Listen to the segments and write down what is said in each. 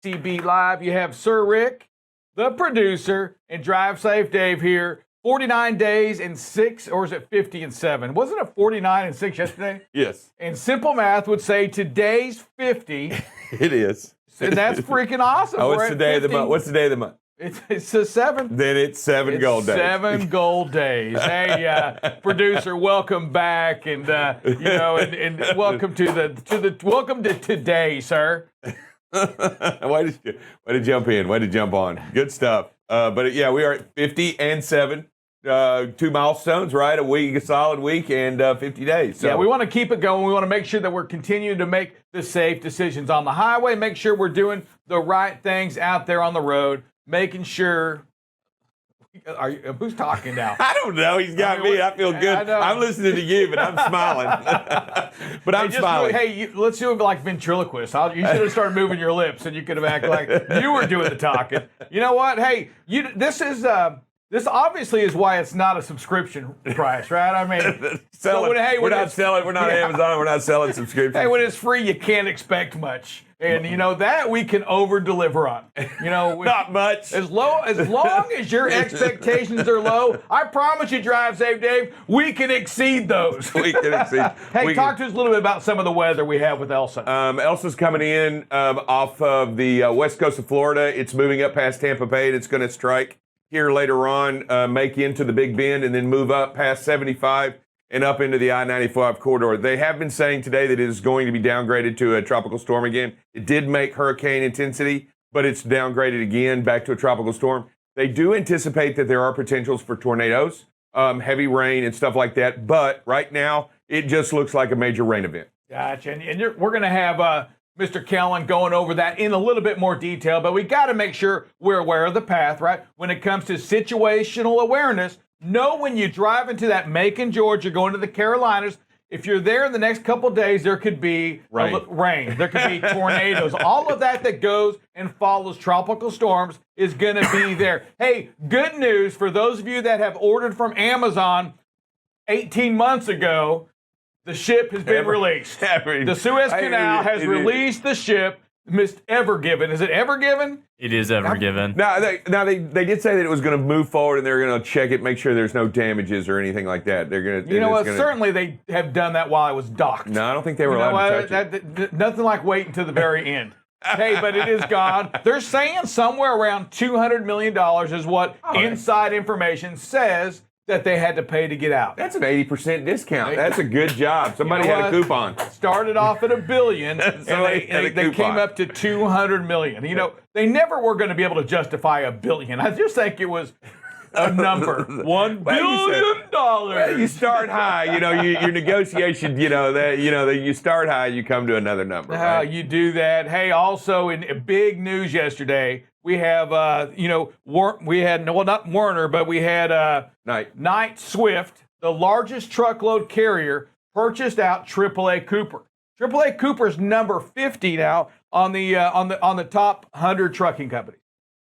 BCB Live. You have Sir Rick, the producer, and Drive Safe Dave here. 49 days and 6, or is it 50 and 7? Wasn't it 49 and 6 yesterday? Yes. And simple math would say today's 50. It is. And that's freaking awesome. Oh, We're it's at the day of the 50. month. What's the day of the month? It's the 7th. Then it's 7 gold days. 7 gold days. Hey, producer, welcome back, and and welcome welcome to today, sir. Way to jump in. Way to jump on. Good stuff. But yeah, we are at 50 and 7. 2 milestones, right? A solid week, and 50 days. So. Yeah, we want to keep it going. We want to make sure that we're continuing to make the safe decisions on the highway, make sure we're doing the right things out there on the road, making sure. Who's talking now? I don't know. He's got me. I feel good. I'm listening to you, but I'm smiling. But I'm smiling. Let's do it like ventriloquist. You should have started moving your lips, and you could have acted like you were doing the talking. You know what? Hey, this obviously is why it's not a subscription price, right? I mean, we're not selling. We're not Amazon. We're not selling subscriptions. Hey, when it's free, you can't expect much, and that we can over deliver on. Not much. As long as your expectations are low, I promise you, Drive Safe Dave, we can exceed those. We can exceed. Hey, talk to us a little bit about some of the weather we have with Elsa. Elsa's coming in off of the west coast of Florida. It's moving up past Tampa Bay, and it's going to strike here later on, make into the Big Bend, and then move up past 75 and up into the I-95 corridor. They have been saying today that it is going to be downgraded to a tropical storm again. It did make hurricane intensity, but it's downgraded again back to a tropical storm. They do anticipate that there are potentials for tornadoes, heavy rain, and stuff like that. But right now, it just looks like a major rain event. Gotcha. And we're going to have Mr. Kellen going over that in a little bit more detail, but we got to make sure we're aware of the path, right? When it comes to situational awareness, know when you drive into that Macon, Georgia, going to the Carolinas, if you're there in the next couple of days, there could be rain. There could be tornadoes. All of that goes and follows tropical storms is going to be there. Hey, good news for those of you that have ordered from Amazon 18 months ago. The ship has been released. The Suez Canal has released the ship. Missed Ever Given. Is it Ever Given? It is Ever Given. Now they did say that it was going to move forward, and they're going to check it, make sure there's no damages or anything like that. They're going to. You know what? Certainly they have done that while it was docked. No, I don't think they were allowed to touch it. Nothing like waiting to the very end. Hey, but it is gone. They're saying somewhere around $200 million is what inside information says that they had to pay to get out. That's an 80% discount. That's a good job. Somebody had a coupon. Started off at $1 billion, and they came up to $200 million. They never were going to be able to justify $1 billion. I just think it was a number. $1 billion. Well, you start high. Your negotiation. You start high, you come to another number. Right? You do that. Hey, also in big news yesterday. We have, we had not Werner, but we had Knight Swift, the largest truckload carrier, purchased out AAA Cooper. AAA Cooper's number 50 now on the top 100 trucking companies.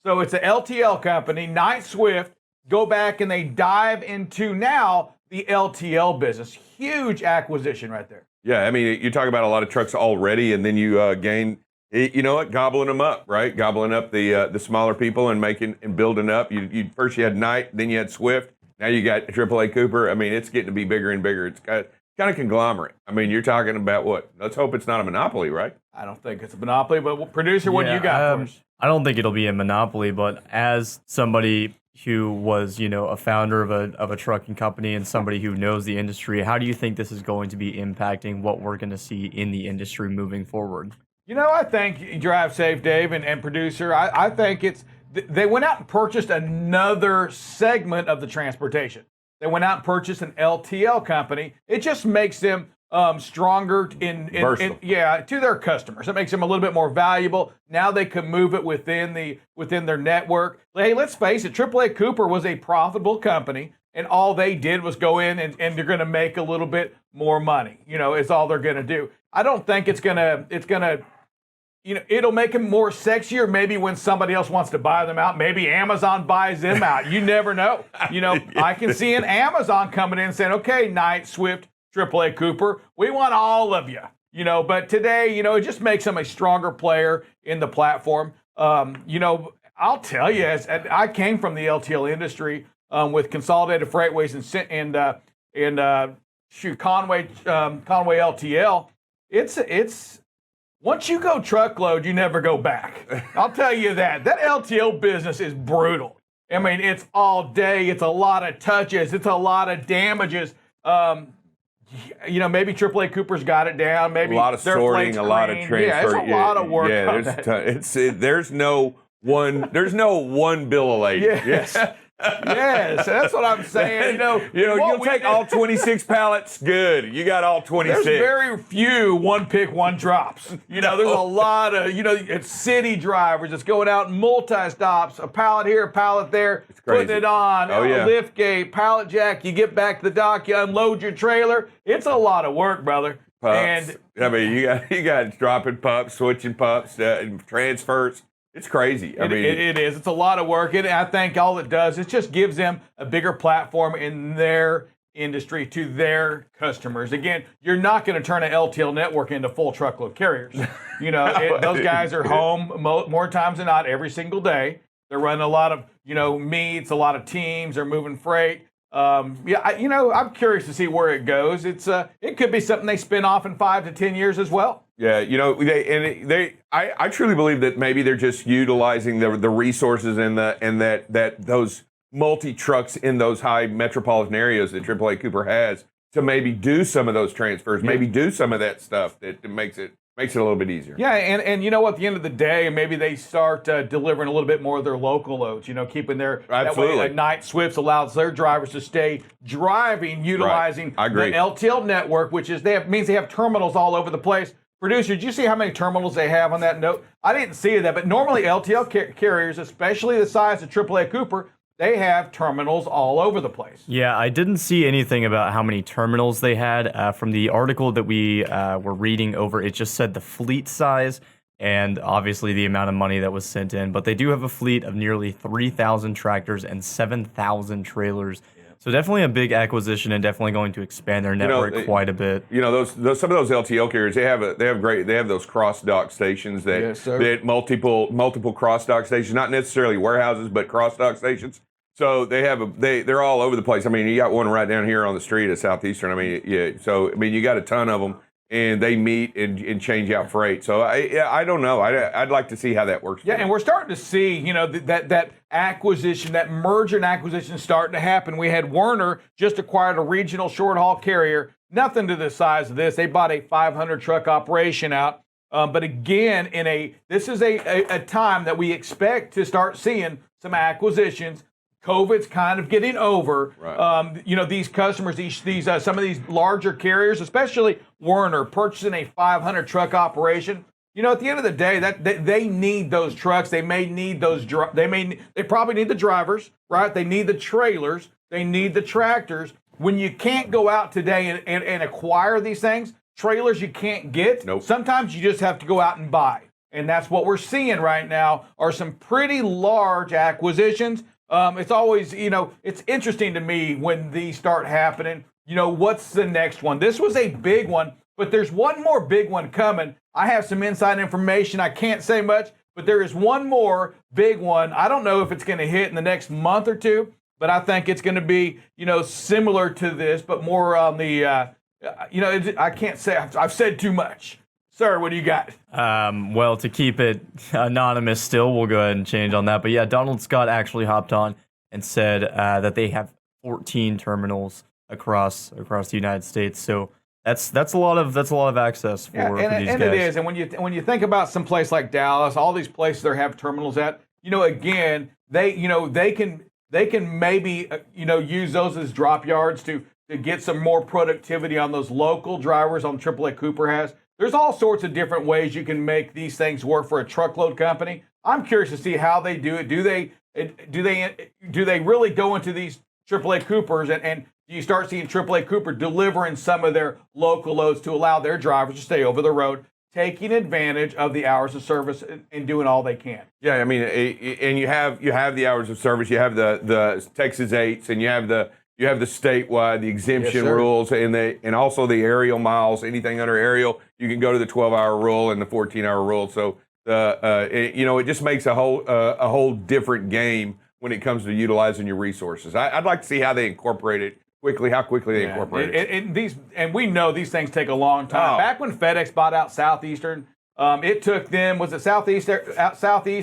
So it's an LTL company. Knight Swift go back and they dive into now the LTL business. Huge acquisition right there. Yeah, I mean, you talk about a lot of trucks already, and then you gain. You know what? Gobbling them up, right? Gobbling up the smaller people and making and building up. You first you had Knight, then you had Swift. Now you got AAA Cooper. I mean, it's getting to be bigger and bigger. It's kind of conglomerate. I mean, you're talking about what? Let's hope it's not a monopoly, right? I don't think it's a monopoly, but producer, what do you got for us? I don't think it'll be a monopoly, but as somebody who was, a founder of a trucking company and somebody who knows the industry, how do you think this is going to be impacting what we're going to see in the industry moving forward? I think Drive Safe Dave and producer, I think they went out and purchased another segment of the transportation. They went out and purchased an LTL company. It just makes them stronger to their customers. It makes them a little bit more valuable. Now they can move it within their network. Hey, let's face it, AAA Cooper was a profitable company, and all they did was go in and they're going to make a little bit more money. It's all they're going to do. I don't think it's gonna it'll make them more sexier maybe when somebody else wants to buy them out. Maybe Amazon buys them out. You never know. I can see an Amazon coming in and saying, okay, Knight, Swift, AAA Cooper, we want all of you. But today, it just makes them a stronger player in the platform. I'll tell you, I came from the LTL industry with Consolidated Freightways and Conway LTL. It's once you go truckload, you never go back. I'll tell you that. That LTL business is brutal. I mean, it's all day. It's a lot of touches. It's a lot of damages. Maybe AAA Cooper's got it down. Maybe a lot of sorting, a lot of transfer. Yeah, it's a lot of work. Yeah, there's no one bill of lading. Yes. Yes, that's what I'm saying. You'll take all 26 pallets. Good, you got all 26. There's very few one pick, one drops. There's a lot of it's city drivers. It's going out in multi-stops, a pallet here, a pallet there, putting it on, lift gate, pallet jack. You get back to the dock, you unload your trailer. It's a lot of work, brother. Pups. And you got dropping pups, switching pups, transfers. It's crazy. It is. It's a lot of work. And I think all it does is just gives them a bigger platform in their industry to their customers. Again, you're not going to turn an LTL network into full truckload carriers. Those guys are home more times than not every single day. They're running a lot of, meets, a lot of teams. They're moving freight. I'm curious to see where it goes. It could be something they spin off in 5 to 10 years as well. Yeah, I truly believe that maybe they're just utilizing the resources and that those multi trucks in those high metropolitan areas that AAA Cooper has to maybe do some of those transfers, maybe do some of that stuff that makes it a little bit easier. Yeah, and at the end of the day, maybe they start delivering a little bit more of their local loads, keeping their Absolutely. That way Night Swifts allows their drivers to stay driving, utilizing the LTL network, which is means they have terminals all over the place. Producer, did you see how many terminals they have on that note? I didn't see that, but normally LTL carriers, especially the size of AAA Cooper, they have terminals all over the place. Yeah, I didn't see anything about how many terminals they had. From the article that we were reading over, it just said the fleet size and obviously the amount of money that was sent in. But they do have a fleet of nearly 3,000 tractors and 7,000 trailers. So definitely a big acquisition and definitely going to expand their network quite a bit. Those some of those LTL carriers they have those cross dock stations that multiple cross dock stations, not necessarily warehouses but cross dock stations. So they're all over the place. I mean, you got one right down here on the street at Southeastern. I mean, so you got a ton of them. And they meet and change out freight. So I don't know. I'd like to see how that works. Yeah, and we're starting to see, that acquisition, that merger and acquisition starting to happen. We had Werner just acquired a regional short haul carrier, nothing to the size of this. They bought a 500 truck operation out. But again, this is a time that we expect to start seeing some acquisitions. COVID's kind of getting over. Right. These customers, these some of these larger carriers, especially Werner, purchasing a 500 truck operation. At the end of the day, they need those trucks. They may need those. They probably need the drivers, right? They need the trailers. They need the tractors. When you can't go out today and acquire these things, trailers you can't get. Nope. Sometimes you just have to go out and buy, and that's what we're seeing right now. Are some pretty large acquisitions. It's always, it's interesting to me when these start happening. What's the next one? This was a big one, but there's one more big one coming. I have some inside information. I can't say much, but there is one more big one. I don't know if it's going to hit in the next month or two, but I think it's going to be, similar to this, but more on the, I can't say, I've said too much. Sir, what do you got? Well, to keep it anonymous still, we'll go ahead and change on that. But yeah, Donald Scott actually hopped on and said that they have 14 terminals across the United States. So that's a lot of access for these guys. And it is. And when you think about some place like Dallas, all these places they have terminals at, again, they can maybe use those as drop yards to get some more productivity on those local drivers on AAA Cooper has. There's all sorts of different ways you can make these things work for a truckload company. I'm curious to see how they do it. Do they really go into these AAA Coopers and do you start seeing AAA Cooper delivering some of their local loads to allow their drivers to stay over the road, taking advantage of the hours of service and doing all they can? Yeah, I mean, and you have the hours of service. You have the Texas 8s, and you have the statewide, the exemption rules, and also the aerial miles. Anything under aerial, you can go to the 12-hour rule and the 14-hour rule. So It just makes a whole different game when it comes to utilizing your resources. I'd like to see how they incorporate it quickly, how quickly they incorporate it. And we know these things take a long time. Oh. Back when FedEx bought out Southeastern, it took them, was it Southeast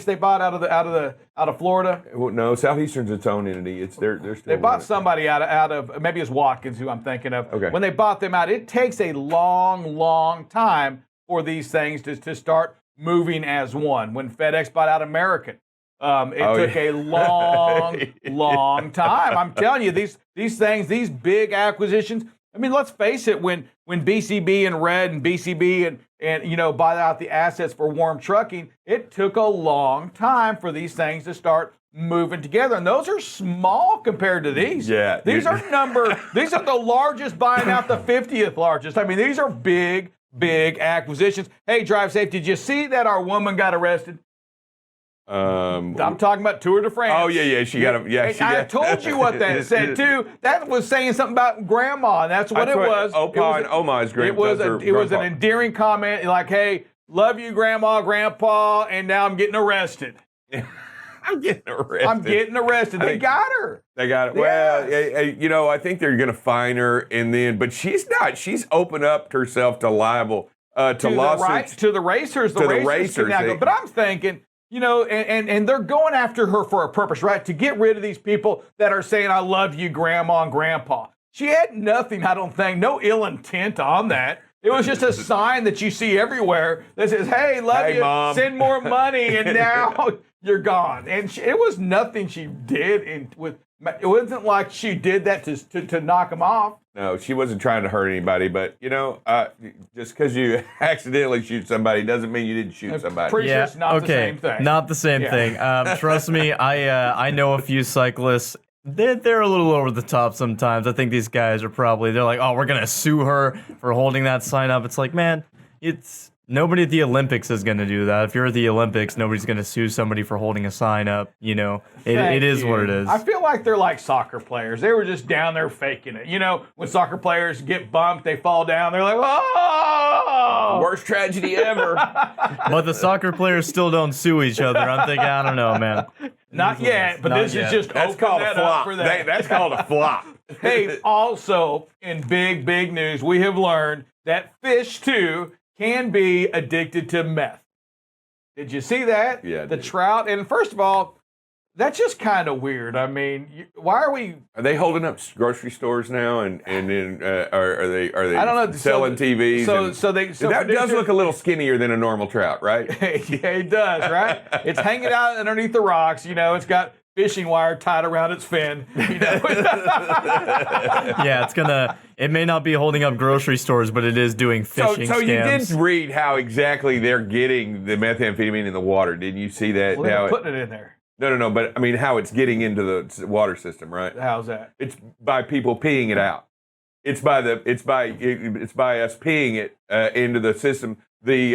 they bought out of Florida? Well, no, Southeastern's its own entity. They're still They bought running it. somebody out of maybe it's Watkins who I'm thinking of. Okay. When they bought them out, it takes a long time for these things to start moving as one. When FedEx bought out American, it took a long time. I'm telling you, these things, these big acquisitions. I mean, let's face it. When BCB and Red and BCB and bought out the assets for Warm Trucking, it took a long time for these things to start moving together, and those are small compared to these. Yeah, these are the largest buying out the 50th largest. I mean, these are big acquisitions. Hey, Drive Safe, did you see that our woman got arrested? I'm talking about Tour de France. Oh yeah, she got him. Yeah, I told you what that said too. That was saying something about grandma. And that's what it was. Opa and Oma's grandpa. It was an endearing comment, like, "Hey, love you, grandma, grandpa," and now I'm getting arrested. I'm getting arrested. They got her. They got it. Yes. Well, I think they're going to fine her, but she's not. She's opened up herself to liable to lawsuits to the racers. The racers can now go. But I'm thinking, and they're going after her for a purpose, right? To get rid of these people that are saying, "I love you, grandma and grandpa." She had nothing, I don't think, no ill intent on that. It was just a sign that you see everywhere that says, "Hey, love you, Mom. send more money," and now you're gone. And it was nothing she did. It wasn't like she did that to knock him off. No, she wasn't trying to hurt anybody, but just because you accidentally shoot somebody doesn't mean you didn't shoot somebody. Pretty sure it's not the same thing. Not the same thing. Trust me, I know a few cyclists. They're a little over the top sometimes. I think these guys are they're like, "Oh, we're gonna sue her for holding that sign up." It's like, man, it's nobody at the Olympics is gonna do that. If you're at the Olympics, nobody's gonna sue somebody for holding a sign up. It is what it is. I feel like they're like soccer players. They were just down there faking it. When soccer players get bumped, they fall down. They're like, "Oh!" Worst tragedy ever. But the soccer players still don't sue each other. I'm thinking, I don't know, man. Not yet, but Not this yet. is just That's open called that a up flop. for that. That's called a flop. Hey, also in big news, we have learned that fish too can be addicted to meth. Did you see that? Yeah, I The did. trout, and first of all, that's just kind of weird. I mean, why are we? Are they holding up grocery stores now, and then are they I don't know. selling TVs? That does look a little skinnier than a normal trout, right? Yeah, it does, right? It's hanging out underneath the rocks. It's got fishing wire tied around its fin. Yeah, it may not be holding up grocery stores, but it is doing fishing So you scams. did read how exactly they're getting the methamphetamine in the water, didn't you see that? Well, they're putting it in there. No, but I mean how it's getting into the water system, right? How's that? It's by people peeing it out. It's by us peeing it into the system. The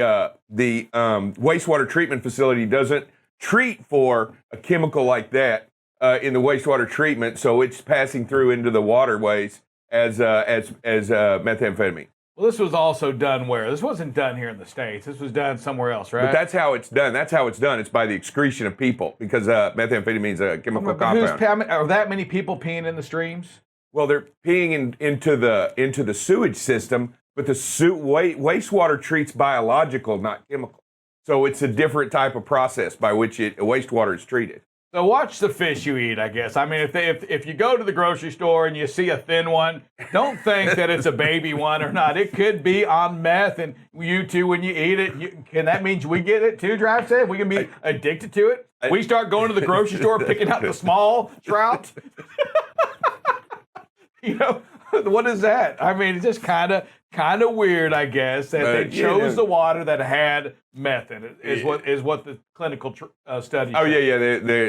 wastewater treatment facility doesn't treat for a chemical like that in the wastewater treatment, so it's passing through into the waterways as methamphetamine. Well, this was also done where? This wasn't done here in the States. This was done somewhere else, right? But that's how it's done. It's by the excretion of people because methamphetamine is a chemical compound. Are that many people peeing in the streams? Well, they're peeing into the sewage system, but the wastewater treats biological, not chemical. So it's a different type of process by which wastewater is treated. So watch the fish you eat, I guess. I mean, if you go to the grocery store and you see a thin one, don't think that it's a baby one or not. It could be on meth, and you too, when you eat it, and that means we get it too, Drive Safe? We can be addicted to it? We start going to the grocery store, picking out the small trout? What is that? I mean, it's just kind of weird, I guess, that they chose the water that had meth in it. Is what the clinical study. Oh yeah.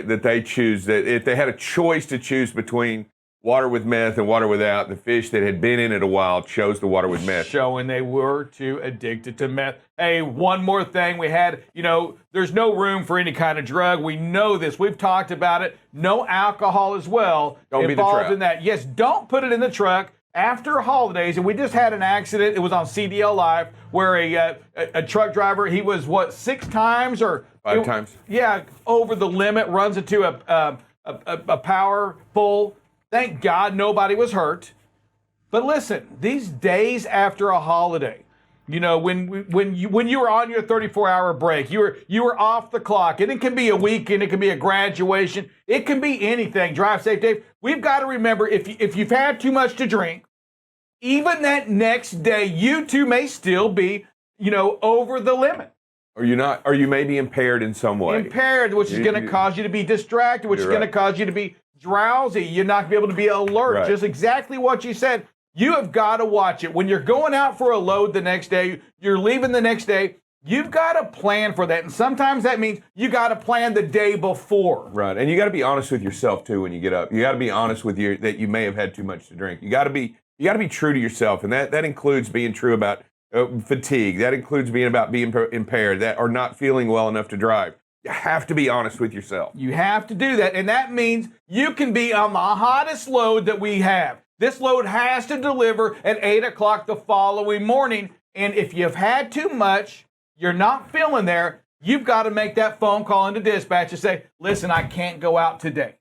That they choose that if they had a choice to choose between water with meth and water without, the fish that had been in it a while chose the water with meth, showing they were too addicted to meth. Hey, one more thing we had. There's no room for any kind of drug. We know this. We've talked about it. No alcohol as well Don't be the involved truck. in that. Yes, don't put it in the truck. after holidays, and we just had an accident. It was on CDL Live where a truck driver, he was what, 6 times or 5 times? Yeah, over the limit, runs into a power pole. Thank God nobody was hurt. But listen, these days after a holiday, you know, when you were on your 34-hour break, you were off the clock, and it can be a weekend, it can be a graduation, it can be anything. Drive safe, Dave. We've got to remember, if you've had too much to drink, even that next day, you too may still be, you know, over the limit. Or you not? Or you may be impaired in some way. Impaired, which is going to cause you to be distracted, which is going to cause you to be drowsy. You're not going to be able to be alert. Right. Just exactly what you said. You have got to watch it. When you're going out for a load the next day, you're leaving the next day, you've got to plan for that. And sometimes that means you got to plan the day before. Right. And you got to be honest with yourself too when you get up. You got to be honest with you that you may have had too much to drink. You got to be true to yourself, and that includes being true about fatigue. That includes being impaired, that or not feeling well enough to drive. You have to be honest with yourself. You have to do that, and that means you can be on the hottest load that we have. This load has to deliver at 8 o'clock the following morning, and if you've had too much, you're not feeling there, you've got to make that phone call into dispatch and say, listen, I can't go out today.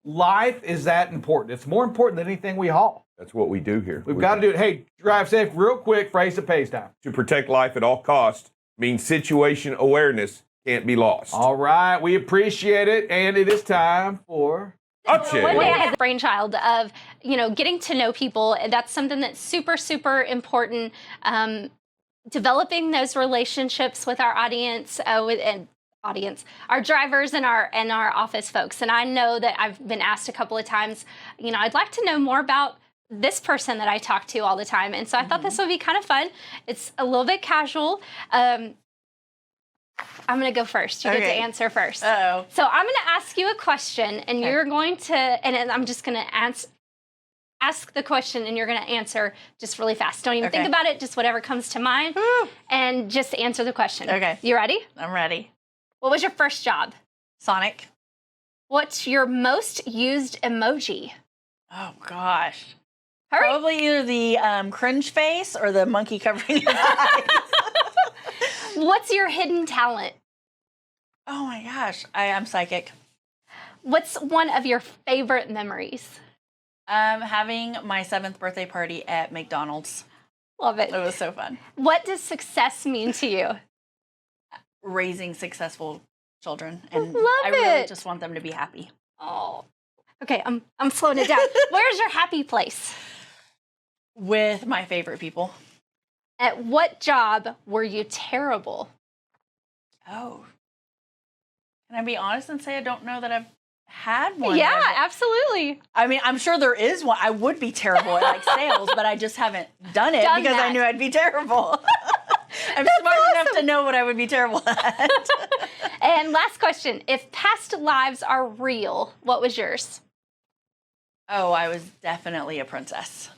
Life is that important. It's more important than anything we haul. That's what we do here. We've got to do it. Hey, drive safe real quick, phrase that pays time. To protect life at all costs means situation awareness can't be lost. All right, we appreciate it, and it is time for... One day I had the brainchild of, you know, getting to know people. That's something that's super, super important. Developing those relationships with our audience, our drivers and our office folks. And I know that I've been asked a couple of times, you know, I'd like to know more about this person that I talk to all the time. And so I thought this would be kind of fun. It's a little bit casual. I'm going to go first. You get to answer first. Uh-oh. So I'm going to ask you a question, and you're going to, and I'm just going to ask the question, and you're going to answer just really fast. Don't even think about it, just whatever comes to mind, and just answer the question. Okay. You ready? I'm ready. What was your first job? Sonic. What's your most used emoji? Oh, gosh. Hurry. Probably either the cringe face or the monkey covering his eyes. What's your hidden talent? Oh, my gosh. I'm psychic. What's one of your favorite memories? Having my 7th birthday party at McDonald's. Love it. It was so fun. What does success mean to you? Raising successful children. And Love I really it. just want them to be happy. Oh. Okay, I'm slowing it down. Where's your happy place? With my favorite people. At what job were you terrible? Oh. Can I be honest and say I don't know that I've had one? Yeah, absolutely. I mean, I'm sure there is one. I would be terrible at like sales, but I just haven't done it because I knew I'd be terrible. I'm smart enough to know what I would be terrible at. And last question. If past lives are real, what was yours? Oh, I was definitely a princess.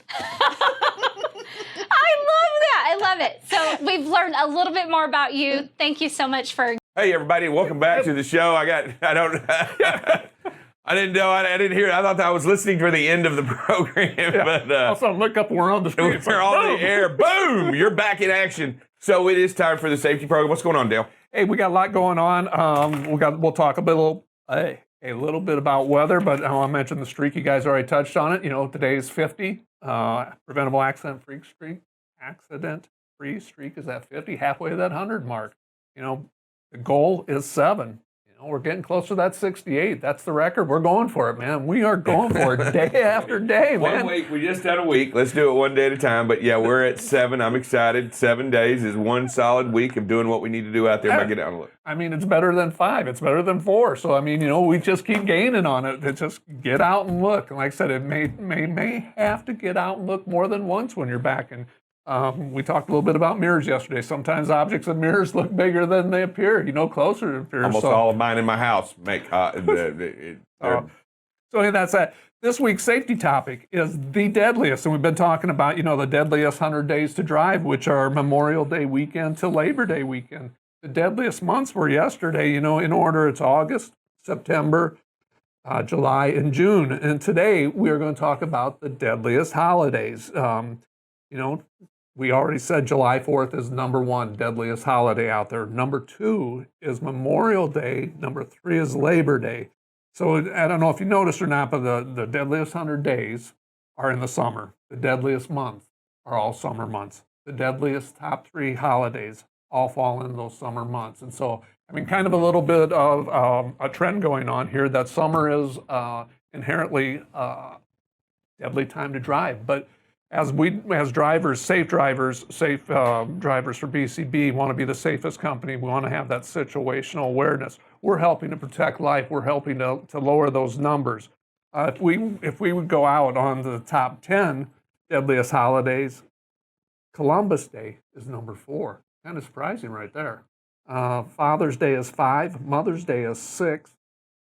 I love it. So we've learned a little bit more about you. Thank you so much for... Hey, everybody, welcome back to the show. I didn't know, I didn't hear it. I thought that I was listening for the end of the program. But Also, look up, we're on the street. we're on the air. Boom! You're back in action. So it is time for the safety program. What's going on, Dale? Hey, we got a lot going on. We'll talk a little bit about weather, but I want to mention the streak. You guys already touched on it. You know, today is 50. Preventable accident-free streak. Accident-free streak is at 50, halfway to that 100 mark. You know, the goal is 7. You know, we're getting close to that 68. That's the record. We're going for it, man. We are going for it day after day, man. 1 week. We just had a week. Let's do it one day at a time. But yeah, we're at 7. I'm excited. 7 days is one solid week of doing what we need to do out there by getting out and look. I mean, it's better than 5. It's better than 4. So, I mean, you know, we just keep gaining on it. It's just get out and look. And like I said, it may have to get out and look more than once when you're back. And we talked a little bit about mirrors yesterday. Sometimes objects in mirrors look bigger than they appear, you know, closer to appear. Almost all of mine in my house make So hey, that's that. This week's safety topic is the deadliest. And we've been talking about, you know, the deadliest 100 days to drive, which are Memorial Day weekend to Labor Day weekend. The deadliest months were yesterday, you know, in order. It's August, September, July, and June. And today we are going to talk about the deadliest holidays. We already said July 4th is number 1 deadliest holiday out there. Number 2 is Memorial Day. Number 3 is Labor Day. So I don't know if you noticed or not, but the deadliest 100 days are in the summer. The deadliest months are all summer months. The deadliest top 3 holidays all fall in those summer months. And so, kind of a little bit of a trend going on here that summer is inherently deadly time to drive. But as drivers, safe drivers for BCB, want to be the safest company. We want to have that situational awareness. We're helping to protect life. We're helping to lower those numbers. If we would go out on the top 10 deadliest holidays, Columbus Day is number 4. Kind of surprising right there. Father's Day is 5. Mother's Day is 6.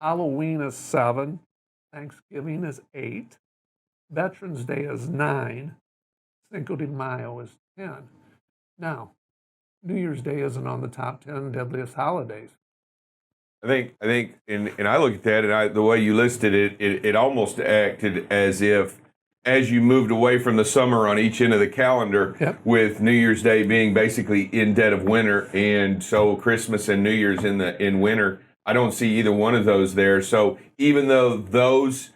Halloween is 7. Thanksgiving is 8. Veterans Day is 9. Cinco de Mayo is 10. Now, New Year's Day isn't on the top 10 deadliest holidays. I think, and I look at that, and the way you listed it, it almost acted as if, as you moved away from the summer on each end of the calendar, Yep. with New Year's Day being basically in dead of winter, and so Christmas and New Year's in winter, I don't see either one of those there. So even though those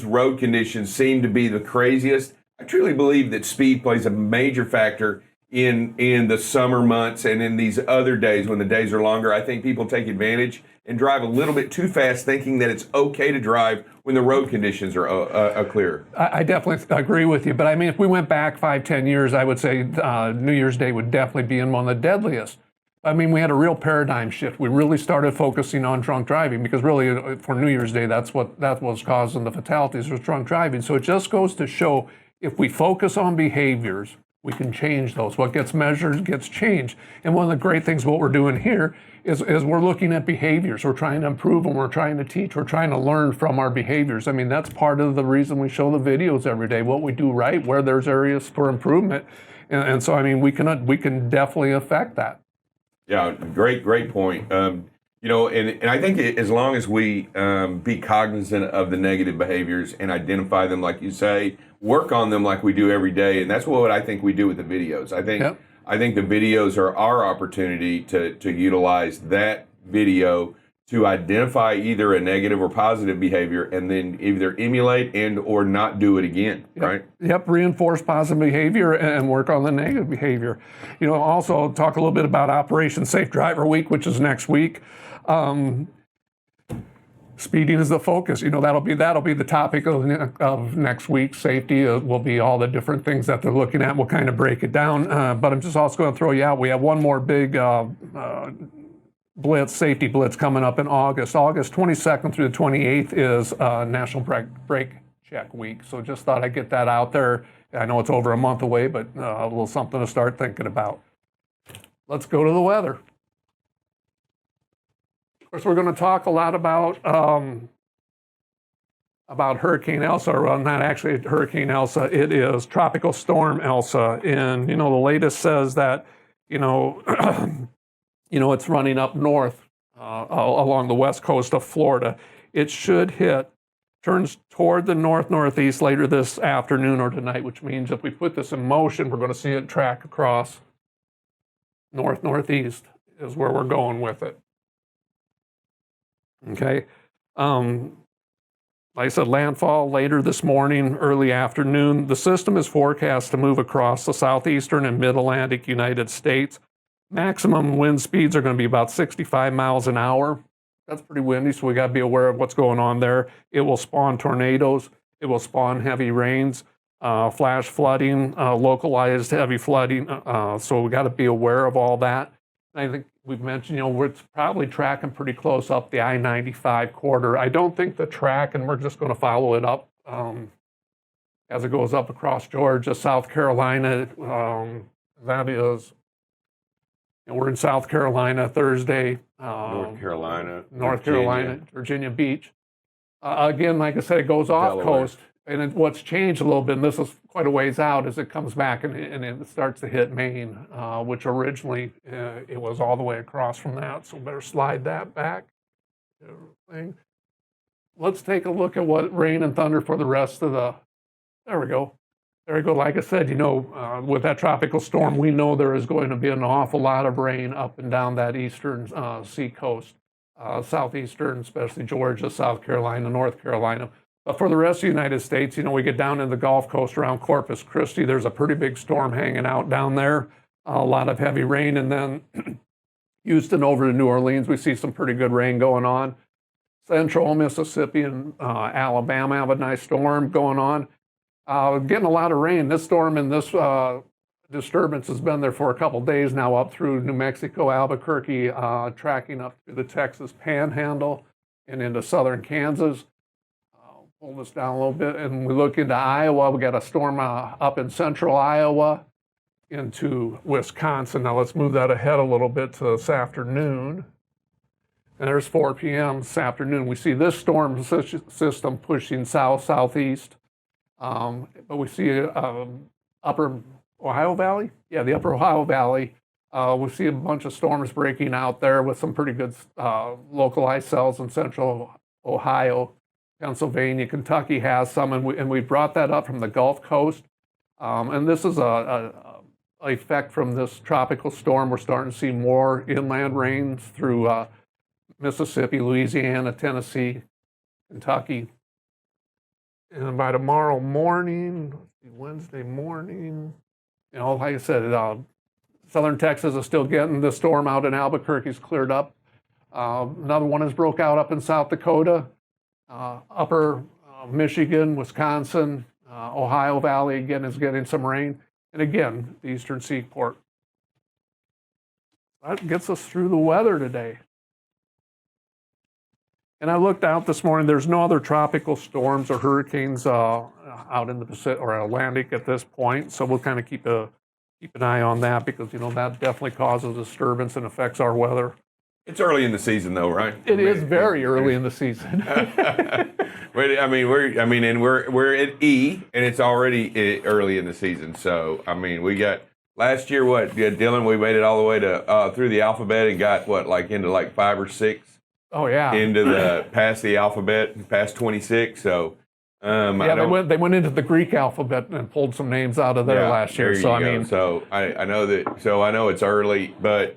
road conditions seem to be the craziest, I truly believe that speed plays a major factor in the summer months and in these other days when the days are longer. I think people take advantage and drive a little bit too fast, thinking that it's okay to drive when the road conditions are clear. I definitely agree with you, but if we went back 5-10 years, I would say New Year's Day would definitely be in one of the deadliest. We had a real paradigm shift. We really started focusing on drunk driving because really for New Year's Day, that was causing the fatalities, was drunk driving. So it just goes to show if we focus on behaviors, we can change those. What gets measured gets changed. And one of the great things what we're doing here is we're looking at behaviors. We're trying to improve them. We're trying to teach. We're trying to learn from our behaviors. That's part of the reason we show the videos every day, what we do right, where there's areas for improvement. And so, we can definitely affect that. Yeah, great point. And I think as long as we be cognizant of the negative behaviors and identify them, like you say, work on them like we do every day, and that's what I think we do with the videos. I think the videos are our opportunity to utilize that video to identify either a negative or positive behavior, and then either emulate and or not do it again. Yep. Right? Yep. Reinforce positive behavior and work on the negative behavior. Also talk a little bit about Operation Safe Driver Week, which is next week. Speeding is the focus. That'll be the topic of next week. Safety will be all the different things that they're looking at. We'll kind of break it down. But I'm just also going to throw you out. We have one more big safety blitz coming up in August. August 22nd through the 28th is National Brake Check Week. So just thought I'd get that out there. I know it's over a month away, but a little something to start thinking about. Let's go to the weather. Of course, we're going to talk a lot about Hurricane Elsa, or not actually Hurricane Elsa. It is Tropical Storm Elsa, and the latest says that it's running up north along the west coast of Florida. It should turns toward the northeast later this afternoon or tonight, which means if we put this in motion, we're going to see it track across northeast is where we're going with it. Okay. Like I said, landfall later this morning, early afternoon. The system is forecast to move across the southeastern and mid-Atlantic United States. Maximum wind speeds are going to be about 65 miles an hour. That's pretty windy, so we got to be aware of what's going on there. It will spawn tornadoes. It will spawn heavy rains, flash flooding, localized heavy flooding. So we got to be aware of all that. And I think we've mentioned, we're probably tracking pretty close up the I-95 corridor. I don't think the track, and we're just going to follow it up as it goes up across Georgia, South Carolina. That is, we're in South Carolina Thursday. North Carolina, Virginia Beach. Again, like I said, it goes off Delaware. coast. And what's changed a little bit, and this is quite a ways out, is it comes back and it starts to hit Maine, which originally it was all the way across from that. So better slide that back. let's take a look at what rain and thunder for the rest of the, there we go. There we go. Like I said, with that tropical storm, we know there is going to be an awful lot of rain up and down that eastern seacoast, southeastern, especially Georgia, South Carolina, North Carolina. But for the rest of the United States, we get down in the Gulf Coast around Corpus Christi. There's a pretty big storm hanging out down there, a lot of heavy rain. And then Houston over to New Orleans, we see some pretty good rain going on. Central Mississippi and Alabama have a nice storm going on. Getting a lot of rain. This storm and this disturbance has been there for a couple days now, up through New Mexico, Albuquerque, tracking up to the Texas Panhandle and into southern Kansas. Pull this down a little bit, and we look into Iowa. We got a storm up in central Iowa into Wisconsin. Now let's move that ahead a little bit to this afternoon. And there's 4 p.m. this afternoon. We see this storm system pushing southeast. But we see upper Ohio Valley. Yeah, the upper Ohio Valley. We see a bunch of storms breaking out there with some pretty good localized cells in central Ohio. Pennsylvania, Kentucky has some, and we brought that up from the Gulf Coast. And this is a effect from this tropical storm. We're starting to see more inland rains through Mississippi, Louisiana, Tennessee, Kentucky. And by tomorrow morning, Wednesday morning, like I said, southern Texas is still getting the storm out in Albuquerque's cleared up. Another one has broke out up in South Dakota, upper Michigan, Wisconsin, Ohio Valley again is getting some rain. And again, the eastern seaport. That gets us through the weather today. And I looked out this morning, there's no other tropical storms or hurricanes out in the Pacific or Atlantic at this point. So we'll kind of keep an eye on that because, that definitely causes disturbance and affects our weather. It's early in the season, though, right? It is very early in the season. We're at E, and it's already early in the season. So, we got last year. Dylan? We made it all the way to through the alphabet and got into 5 or 6. Oh yeah. Past the alphabet, past 26. So, they went into the Greek alphabet and pulled some names out of there last year. So I know that. So I know it's early, but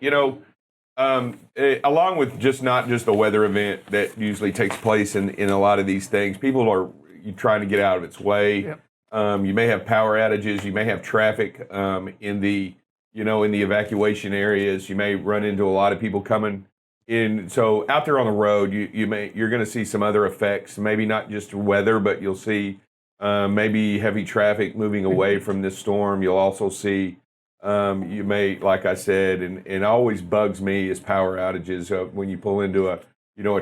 along with not just a weather event that usually takes place in a lot of these things, people are trying to get out of its way. Yep. You may have power outages. You may have traffic in the evacuation areas. You may run into a lot of people coming in. So out there on the road, you're going to see some other effects. Maybe not just weather, but you'll see maybe heavy traffic moving away from this storm. You'll also see. You may, like I said, and it always bugs me is power outages when you pull into a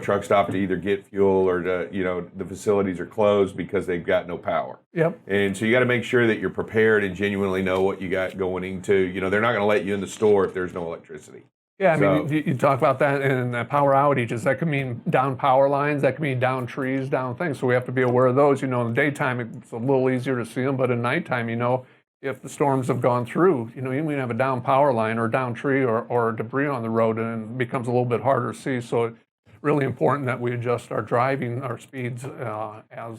truck stop to either get fuel or the facilities are closed because they've got no power. Yep. And so you got to make sure that you're prepared and genuinely know what you got going into. They're not going to let you in the store if there's no electricity. Yeah, you talk about that and power outages. That could mean down power lines. That could mean down trees, down things. So we have to be aware of those. In the daytime, it's a little easier to see them, but at nighttime, if the storms have gone through, you can have a down power line or a down tree or debris on the road, and it becomes a little bit harder to see. So it's really important that we adjust our driving, our speeds as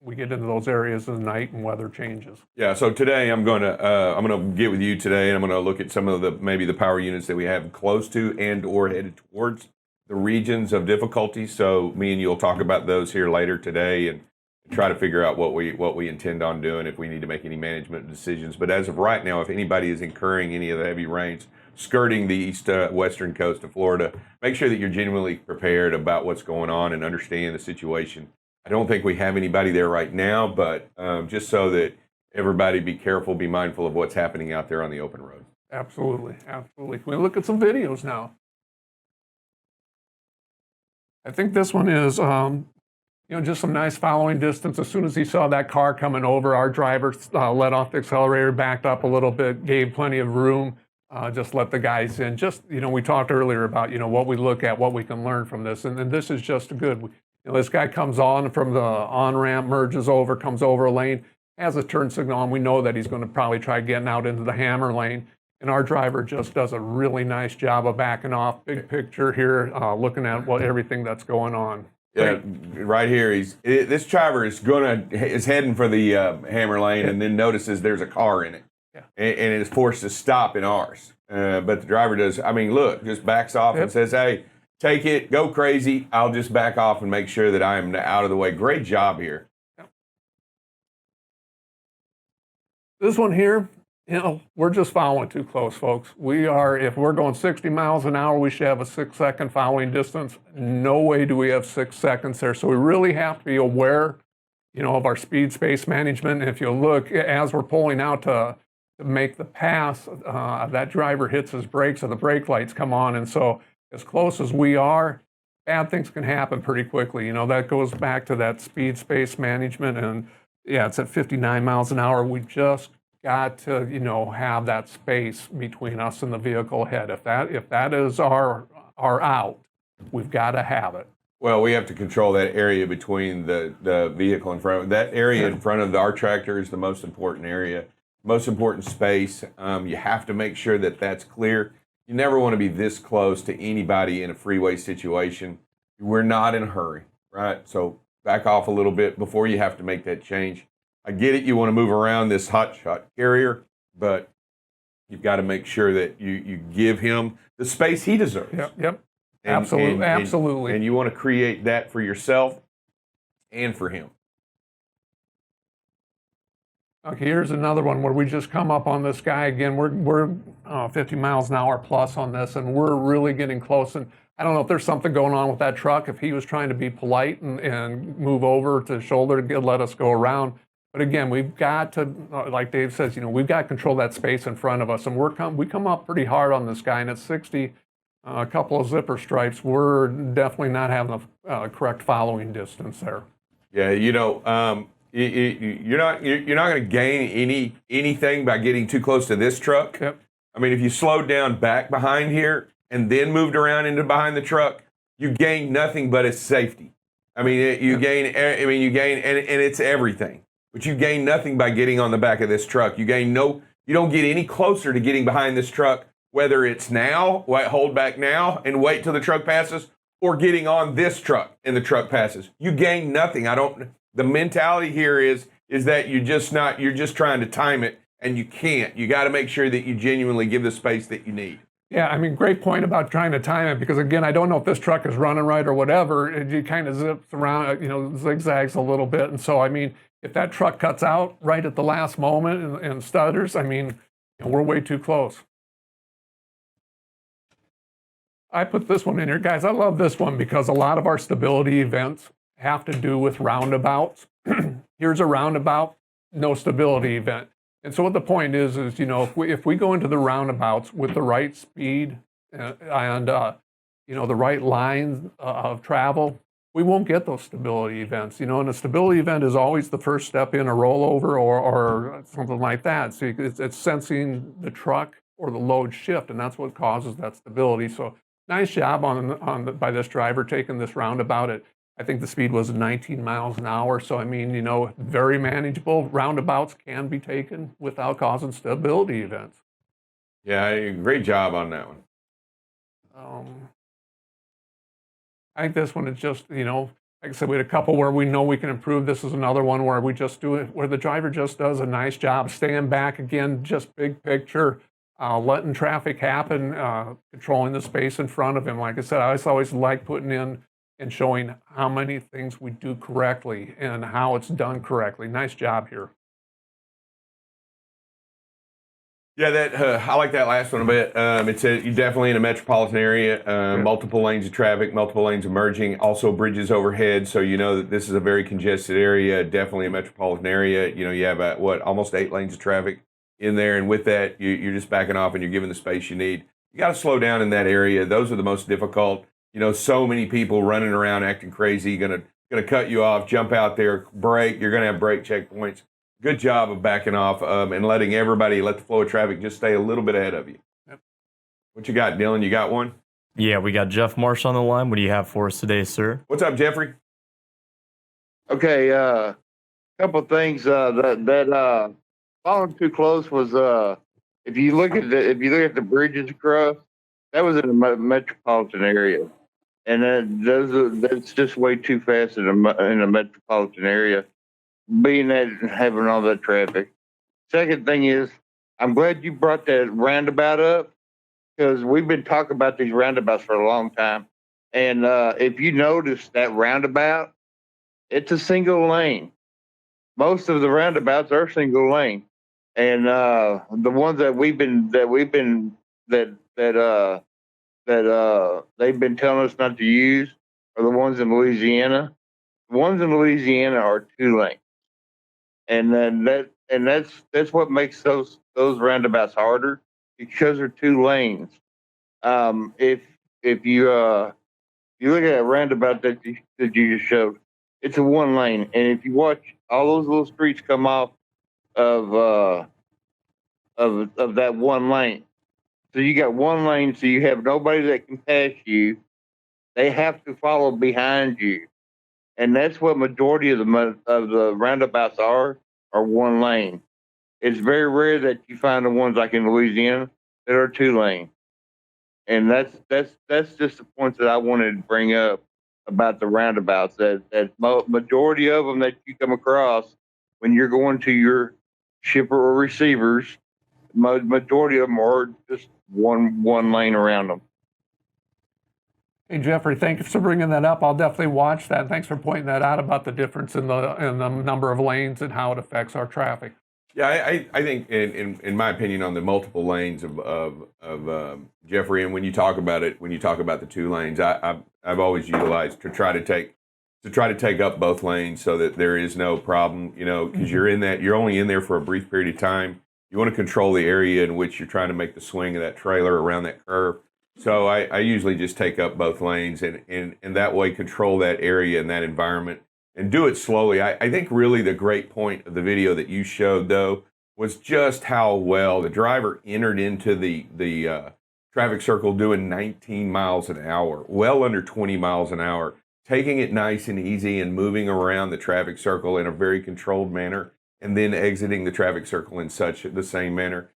we get into those areas at night and weather changes. Yeah. So today I'm gonna get with you today, and I'm gonna look at some of the power units that we have close to and or headed towards the regions of difficulty. So me and you'll talk about those here later today and try to figure out what we intend on doing if we need to make any management decisions. But as of right now, if anybody is incurring any of the heavy rains skirting the western coast of Florida, make sure that you're genuinely prepared about what's going on and understand the situation. I don't think we have anybody there right now, but just so that everybody be careful, be mindful of what's happening out there on the open road. Absolutely. Can we look at some videos now? I think this one is just some nice following distance. As soon as he saw that car coming over, our driver let off the accelerator, backed up a little bit, gave plenty of room, just let the guys in. We talked earlier about, what we look at, what we can learn from this. And this is just good. This guy comes on from the on-ramp, merges over, comes over a lane, has a turn signal on. We know that he's going to probably try getting out into the hammer lane. And our driver just does a really nice job of backing off. Big picture here, looking at everything that's going on. Yeah, right here. This driver is heading for the hammer lane, and then notices there's a car in it, and is forced to stop in ours. But the driver does. I mean, look, just backs off and says, "Hey, take it, go crazy. I'll just back off and make sure that I am out of the way." Great job here. This one here, we're just following too close, folks. If we're going 60 miles an hour, we should have a 6-second following distance. No way do we have 6 seconds there. So we really have to be aware, of our speed space management. If you look, as we're pulling out to make the pass, that driver hits his brakes and the brake lights come on. And so as close as we are, bad things can happen pretty quickly. That goes back to that speed space management. And yeah, it's at 59 miles an hour. We just got to, have that space between us and the vehicle ahead. If that is our out, we've got to have it. Well, we have to control that area between the vehicle in front. That area in front of our tractor is the most important area, most important space. You have to make sure that that's clear. You never want to be this close to anybody in a freeway situation. We're not in a hurry, right? So back off a little bit before you have to make that change. I get it, you want to move around this hotshot carrier, but you've got to make sure that you give him the space he deserves. Yep. Absolutely. And you want to create that for yourself and for him. Okay, here's another one where we just come up on this guy again. We're 50 miles an hour plus on this, and we're really getting close. And I don't know if there's something going on with that truck, if he was trying to be polite and move over to shoulder to let us go around. But again, we've got to, like Dave says, we've got to control that space in front of us. And we come up pretty hard on this guy, and at 60, a couple of zipper stripes, we're definitely not having the correct following distance there. Yeah, you're not going to gain anything by getting too close to this truck. Yep. I mean, if you slowed down back behind here and then moved around into behind the truck, you gain nothing but its safety. I mean, you gain, and it's everything. But you gain nothing by getting on the back of this truck. You don't get any closer to getting behind this truck, whether it's now, hold back now and wait till the truck passes, or getting on this truck and the truck passes. You gain nothing. The mentality here is that you're just trying to time it, and you can't. You got to make sure that you genuinely give the space that you need. Yeah, I mean, great point about trying to time it, because again, I don't know if this truck is running right or whatever. It kind of zips around, zigzags a little bit. And so, I mean, if that truck cuts out right at the last moment and stutters, I mean, we're way too close. I put this one in here. Guys, I love this one because a lot of our stability events have to do with roundabouts. Here's a roundabout, no stability event. And so what the point is if we go into the roundabouts with the right speed and the right lines of travel, we won't get those stability events. And a stability event is always the first step in a rollover or something like that. So it's sensing the truck or the load shift, and that's what causes that stability. So nice job by this driver taking this roundabout I think the speed was 19 miles an hour. So, I mean, very manageable. Roundabouts can be taken without causing stability events. Yeah, great job on that one. I think this one is just, like I said, we had a couple where we know we can improve. This is another one where we just do it, where the driver just does a nice job staying back again, just big picture, letting traffic happen, controlling the space in front of him. Like I said, I always like putting in and showing how many things we do correctly and how it's done correctly. Nice job here. Yeah, I like that last one a bit. You're definitely in a metropolitan area, multiple lanes of traffic, multiple lanes of merging, also bridges overhead. So you know that this is a very congested area, definitely a metropolitan area. You have almost 8 lanes of traffic in there, and with that, you're just backing off and you're giving the space you need. You got to slow down in that area. Those are the most difficult. So many people running around acting crazy, gonna cut you off, jump out there, brake. You're gonna have brake checkpoints. Good job of backing off and letting everybody, let the flow of traffic just stay a little bit ahead of you. Yep. What you got, Dylan? You got one? Yeah, we got Jeff Marsh on the line. What do you have for us today, sir? What's up, Jeffrey? Okay, couple things that following too close was if you look at the bridges across, that was in a metropolitan area. and that's just way too fast in a metropolitan area, being that having all that traffic. Second thing is, I'm glad you brought that roundabout up because we've been talking about these roundabouts for a long time. And if you notice that roundabout, it's a single lane. Most of the roundabouts are single lane, and the ones that they've been telling us not to use are the ones in Louisiana. The ones in Louisiana are 2 lane, and that's what makes those roundabouts harder because they're 2 lanes. If if you look at a roundabout that you just showed, it's a 1 lane, and if you watch all those little streets come off of of that 1 lane, so you got 1 lane, so you have nobody that can pass you. They have to follow behind you, and that's what majority of the roundabouts are 1 lane. It's very rare that you find the ones like in Louisiana that are 2 lane, and that's just the points that I wanted to bring up about the roundabouts. That majority of them that you come across when you're going to your shipper or receivers, majority of them are just one lane around them. Hey, Jeffrey, thank you for bringing that up. I'll definitely watch that. Thanks for pointing that out about the difference in the number of lanes and how it affects our traffic. Yeah, I think in my opinion on the multiple lanes of Jeffrey, and when you talk about the 2 lanes, I've always utilized to try to take up both lanes so that there is no problem, because you're only in there for a brief period of time. You want to control the area in which you're trying to make the swing of that trailer around that curve. So I usually just take up both lanes and that way control that area and that environment and do it slowly. I think really the great point of the video that you showed, though, was just how well the driver entered into the traffic circle doing 19 miles an hour, well under 20 miles an hour, taking it nice and easy and moving around the traffic circle in a very controlled manner, and then exiting the traffic circle in the same manner.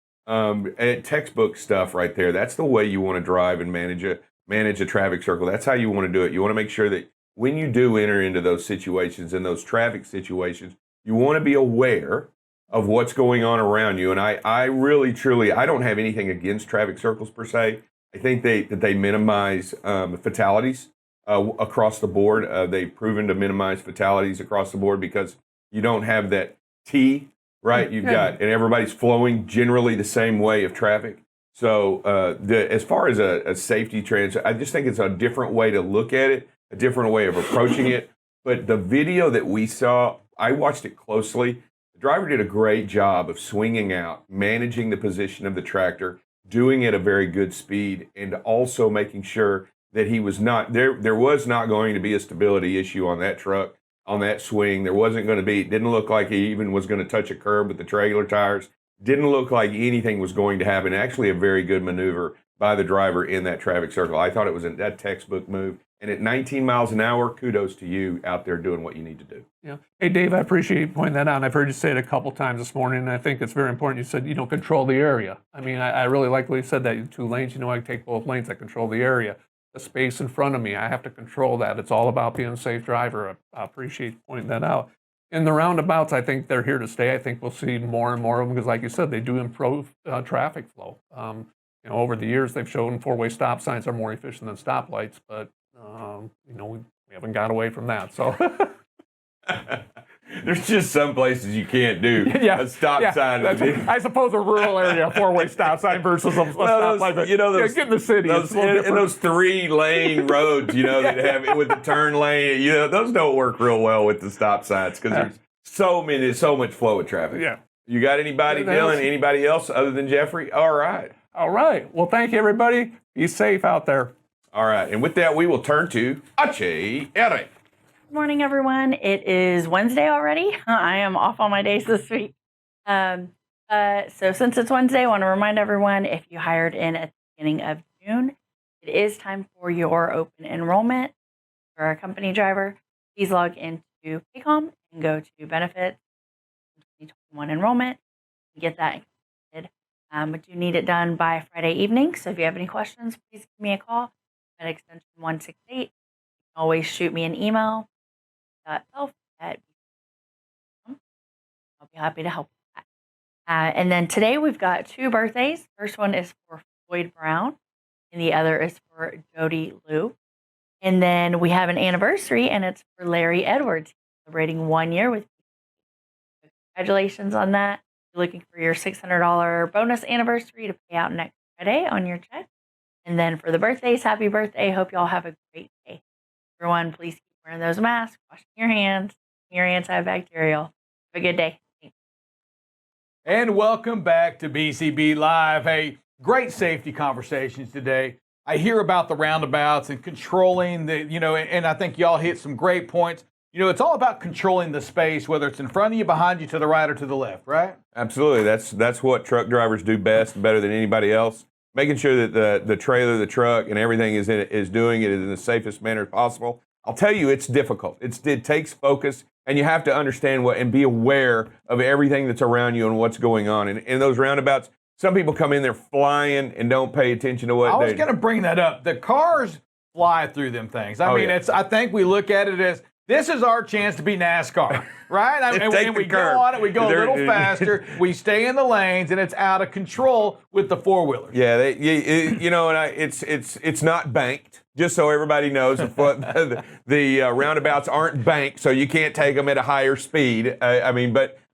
Textbook stuff right there. That's the way you want to drive and manage a traffic circle. That's how you want to do it. You want to make sure that when you do enter into those situations and those traffic situations, you want to be aware of what's going on around you. And I really, truly, I don't have anything against traffic circles per se. I think that they minimize fatalities across the board. They've proven to minimize fatalities across the board because you don't have that T, right? You've got, and everybody's flowing generally the same way of traffic. So as far as a safety trend, I just think it's a different way to look at it, a different way of approaching it. But the video that we saw, I watched it closely. The driver did a great job of swinging out, managing the position of the tractor, doing it at a very good speed, and also making sure that he was not, there was not going to be a stability issue on that truck, on that swing. There wasn't going to be, it didn't look like he even was going to touch a curb with the trailer tires. Didn't look like anything was going to happen. Actually, a very good maneuver by the driver in that traffic circle. I thought it was that textbook move. And at 19 miles an hour, kudos to you out there doing what you need to do. Yeah. Hey, Dave, I appreciate you pointing that out. And I've heard you say it a couple times this morning, and I think it's very important. You said, control the area. I mean, I really like what you said, that 2 lanes, I can take both lanes, I control the area. The space in front of me, I have to control that. It's all about being a safe driver. I appreciate you pointing that out. In the roundabouts, I think they're here to stay. I think we'll see more and more of them because, like you said, they do improve traffic flow. Over the years, they've shown 4-way stop signs are more efficient than stoplights, but we haven't got away from that. So there's just some places you can't do a stop sign. I suppose a rural area, a 4-way stop sign versus a stoplight. Get in the city. Those 3-lane roads, that have with the turn lane, those don't work real well with the stop signs because there's so much flow of traffic. Yeah. You got anybody, Dylan? Anybody else other than Jeffrey? All right. Well, thank you, everybody. Be safe out there. All right. And with that, we will turn to Ache Eric. Good morning, everyone. It is Wednesday already. I am off on my days this week. So since it's Wednesday, I want to remind everyone, if you hired in at the beginning of June, it is time for your open enrollment for a company driver. Please log into Paycom and go to Benefits 2021 Enrollment and get that completed. But you need it done by Friday evening. So if you have any questions, please give me a call. at extension 168. You can always shoot me an email. Elf at I'll be happy to help with that. And then today we've got 2 birthdays. First one is for Floyd Brown, and the other is for Jody Liu. And then we have an anniversary, and it's for Larry Edwards, celebrating 1 year with me. Congratulations on that. You're looking for your $600 bonus anniversary to pay out next Friday on your check. And then for the birthdays, happy birthday. Hope y'all have a great day. Everyone, please keep wearing those masks, washing your hands, your antibacterial. Have a good day. And welcome back to BCB Live. Hey, great safety conversations today. I hear about the roundabouts and controlling the, and I think y'all hit some great points. It's all about controlling the space, whether it's in front of you, behind you, to the right, or to the left, right? Absolutely. That's what truck drivers do best, better than anybody else. Making sure that the trailer, the truck, and everything is doing it in the safest manner possible. I'll tell you, it's difficult. It takes focus, and you have to understand and be aware of everything that's around you and what's going on. And in those roundabouts, some people come in there flying and don't pay attention to what I was going to bring that up. The cars fly through them things. I think we look at it as, this is our chance to be NASCAR, right? And we go on it, we go a little faster, we stay in the lanes, and it's out of control with the four-wheelers. Yeah, it's not banked, just so everybody knows. The roundabouts aren't banked, so you can't take them at a higher speed.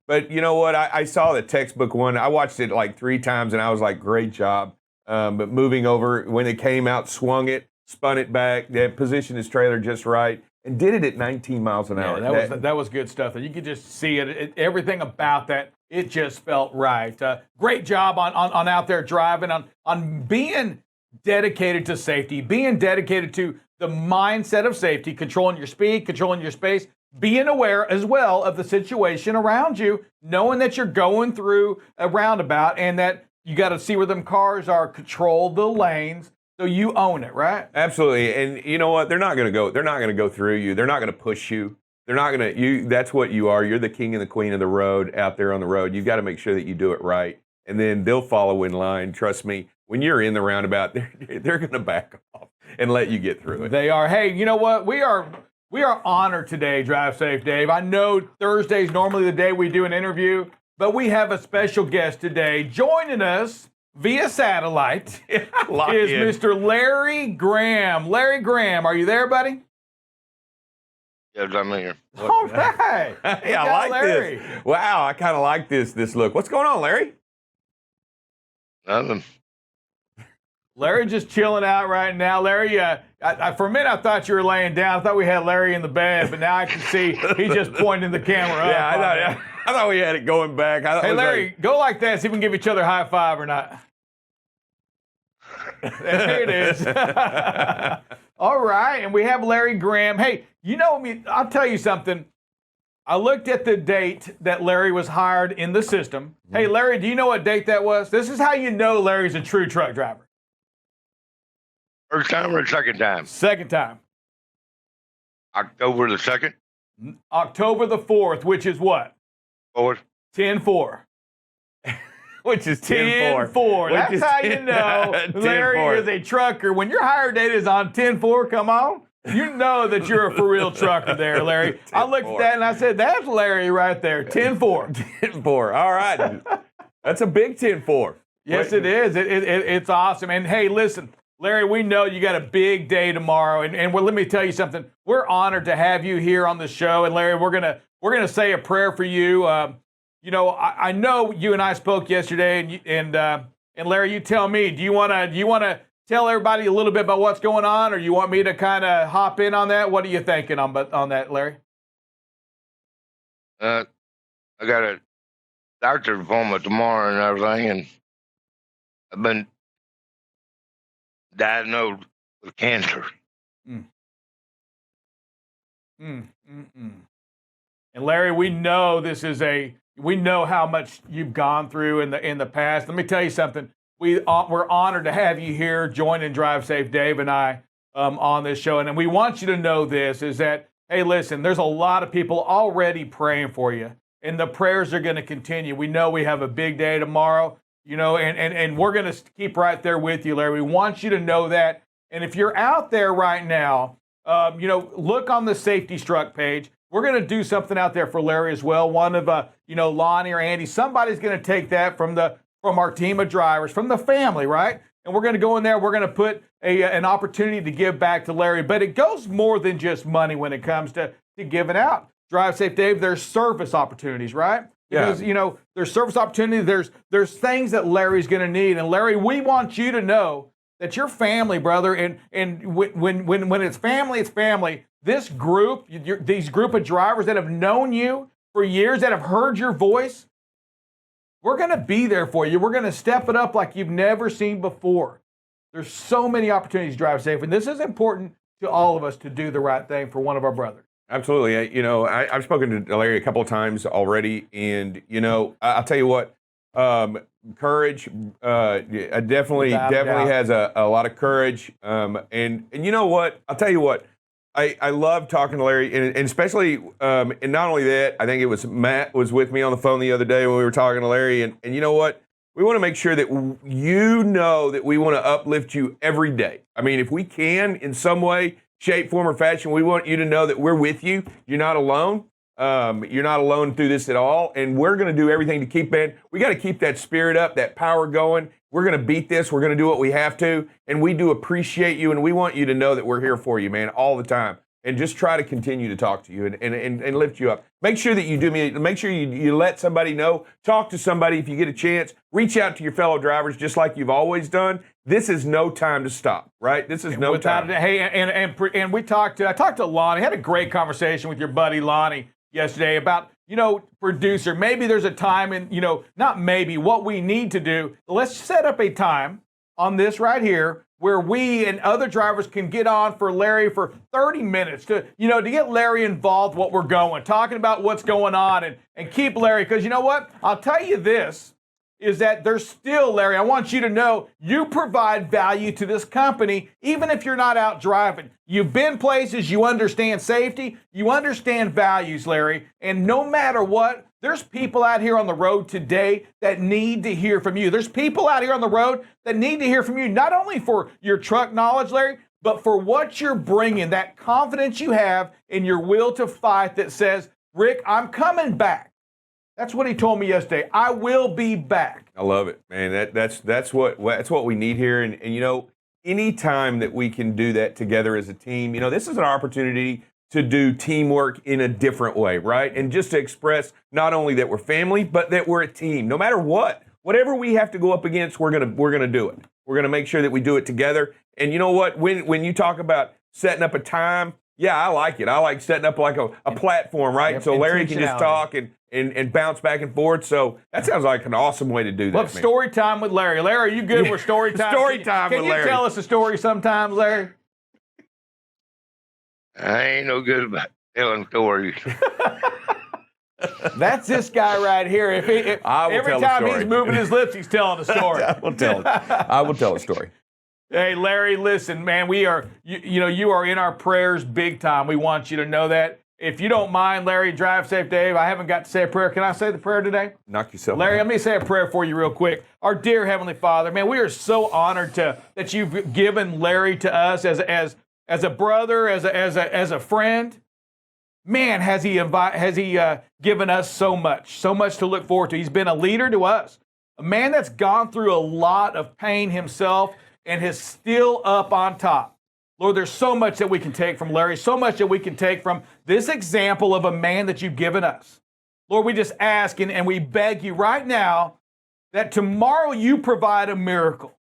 But you know what? I saw the textbook one. I watched it like 3 times, and I was like, great job. But moving over, when it came out, swung it, spun it back, positioned his trailer just right, and did it at 19 miles an hour. That was good stuff. You could just see it. Everything about that, it just felt right. Great job on out there driving, on being dedicated to safety, being dedicated to the mindset of safety, controlling your speed, controlling your space, being aware as well of the situation around you, knowing that you're going through a roundabout and that you got to see where them cars are, control the lanes. So you own it, right? Absolutely. And you know what? They're not going to go through you. They're not going to push you. They're not going to, that's what you are. You're the king and the queen of the road out there on the road. You've got to make sure that you do it right. And then they'll follow in line. Trust me, when you're in the roundabout, they're going to back off and let you get through it. They are. Hey, you know what? We are honored today, Drive Safe Dave. I know Thursday's normally the day we do an interview, but we have a special guest today joining us via satellite is Mr. Larry Graham. Larry Graham, are you there, buddy? Yes, I'm here. All right. Hey, I like Larry. This. Wow, I kind of like this look. What's going on, Larry? Nothing. Larry just chilling out right now. Larry, for a minute I thought you were laying down. I thought we had Larry in the bed, but now I can see he's just pointing the camera up. Yeah, I thought we had it going back. Hey, Larry, go like that. See if we can give each other a high five or not. There it is. All right, and we have Larry Graham. Hey, I'll tell you something. I looked at the date that Larry was hired in the system. Hey, Larry, do you know what date that was? This is how you know Larry's a true truck driver. First time or second time? Second time. October the 2nd? October the 4th, which is what? 4th? 10-4. Which is 10-4. 10-4. That's how you know Larry is a trucker. When your hire date is on 10-4, come on. You know that you're a for real trucker there, Larry. I looked at that and I said, that's Larry right there. 10-4. 10-4. All right. That's a big 10-4. Yes, it is. It's awesome. And hey, listen, Larry, we know you got a big day tomorrow, and let me tell you something. We're honored to have you here on the show, and Larry, we're gonna say a prayer for you. I know you and I spoke yesterday, and Larry, you tell me. Do you wanna tell everybody a little bit about what's going on, or you want me to kind of hop in on that? What are you thinking on that, Larry? I got a doctor's appointment tomorrow and everything, and I've been diagnosed with cancer. And Larry, we know we know how much you've gone through in the past. Let me tell you something. We're honored to have you here joining Drive Safe Dave and I on this show. And we want you to know this is that, hey, listen, there's a lot of people already praying for you, and the prayers are going to continue. We know we have a big day tomorrow. And we're going to keep right there with you, Larry. We want you to know that. And if you're out there right now, look on the Safety Struck page. We're going to do something out there for Larry as well. One of, Lonnie or Andy, somebody's going to take that from our team of drivers, from the family, right? And we're going to go in there. We're going to put an opportunity to give back to Larry. But it goes more than just money when it comes to giving out. Drive Safe Dave, there's service opportunities, right? Because, there's service opportunity. There's things that Larry's going to need. And Larry, we want you to know that your family, brother, and when it's family, it's family. This group, these group of drivers that have known you for years, that have heard your voice, we're going to be there for you. We're going to step it up like you've never seen before. There's so many opportunities to drive safe, and this is important to all of us to do the right thing for one of our brothers. Absolutely. I've spoken to Larry a couple of times already, and I'll tell you what, courage. Definitely has a lot of courage. And you know what? I'll tell you what. I love talking to Larry, and especially, and not only that, I think it was Matt was with me on the phone the other day when we were talking to Larry, and you know what? We want to make sure that you know that we want to uplift you every day. I mean, if we can in some way, shape, form, or fashion, we want you to know that we're with you. You're not alone. You're not alone through this at all, and we're going to do everything to keep that. We got to keep that spirit up, that power going. We're going to beat this. We're going to do what we have to, and we do appreciate you, and we want you to know that we're here for you, man, all the time. And just try to continue to talk to you and lift you up. Make sure that you do me. Make sure you let somebody know. Talk to somebody if you get a chance. Reach out to your fellow drivers just like you've always done. This is no time to stop, right? This is no time. Hey, and I talked to Lonnie. Had a great conversation with your buddy Lonnie yesterday about, producer. Maybe there's a time, and not maybe, what we need to do. Let's set up a time on this right here where we and other drivers can get on for Larry for 30 minutes to get Larry involved what we're going, talking about what's going on, and keep Larry, because you know what? I'll tell you this, is that there's still, Larry, I want you to know, you provide value to this company, even if you're not out driving. You've been places, you understand safety, you understand values, Larry, and no matter what, there's people out here on the road today that need to hear from you. There's people out here on the road that need to hear from you, not only for your truck knowledge, Larry, but for what you're bringing, that confidence you have in your will to fight that says, Rick, I'm coming back. That's what he told me yesterday. I will be back. I love it, man. That's what we need here. And any time that we can do that together as a team, this is an opportunity to do teamwork in a different way, right? And just to express not only that we're family, but that we're a team. No matter whatever we have to go up against, we're gonna do it. We're gonna make sure that we do it together. And you know what? When you talk about setting up a time, yeah, I like it. I like setting up like a platform, right? Yep, so Larry can just talk and bounce back and forth. So that sounds like an awesome way to do that. Love story time with Larry. Larry, are you good with story time? Story time with Larry. Can you tell us a story sometimes, Larry? I ain't no good about telling stories. That's this guy right here. Every time he's moving his lips, he's telling a story. I will tell a story. Hey, Larry, listen, man, you are in our prayers big time. We want you to know that. If you don't mind, Larry, drive safe, Dave. I haven't got to say a prayer. Can I say the prayer today? Knock yourself Larry, out. let me say a prayer for you real quick. Our dear Heavenly Father, man, we are so honored that you've given Larry to us as a brother, as a friend. Man, has he given us so much to look forward to. He's been a leader to us, a man that's gone through a lot of pain himself and is still up on top. Lord, there's so much that we can take from Larry, so much that we can take from this example of a man that you've given us. Lord, we just ask and we beg you right now that tomorrow you provide a miracle.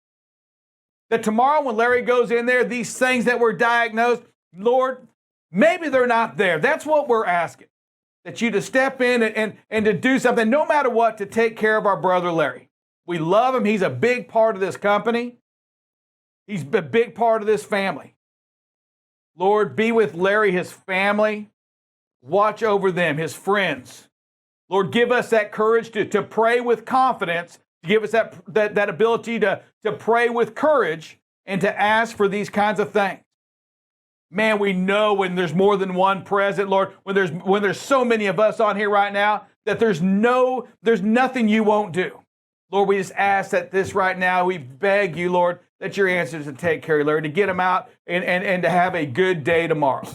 That tomorrow when Larry goes in there, these things that were diagnosed, Lord, maybe they're not there. That's what we're asking. That you to step in and to do something, no matter what, to take care of our brother Larry. We love him. He's a big part of this company. He's a big part of this family. Lord, be with Larry, his family. Watch over them, his friends. Lord, give us that courage to pray with confidence, to give us that ability to pray with courage and to ask for these kinds of things. Man, we know when there's more than one present, Lord, when there's so many of us on here right now, that there's nothing you won't do. Lord, we just ask that this right now, we beg you, Lord, that your answer is to take care of Larry, to get him out and to have a good day tomorrow.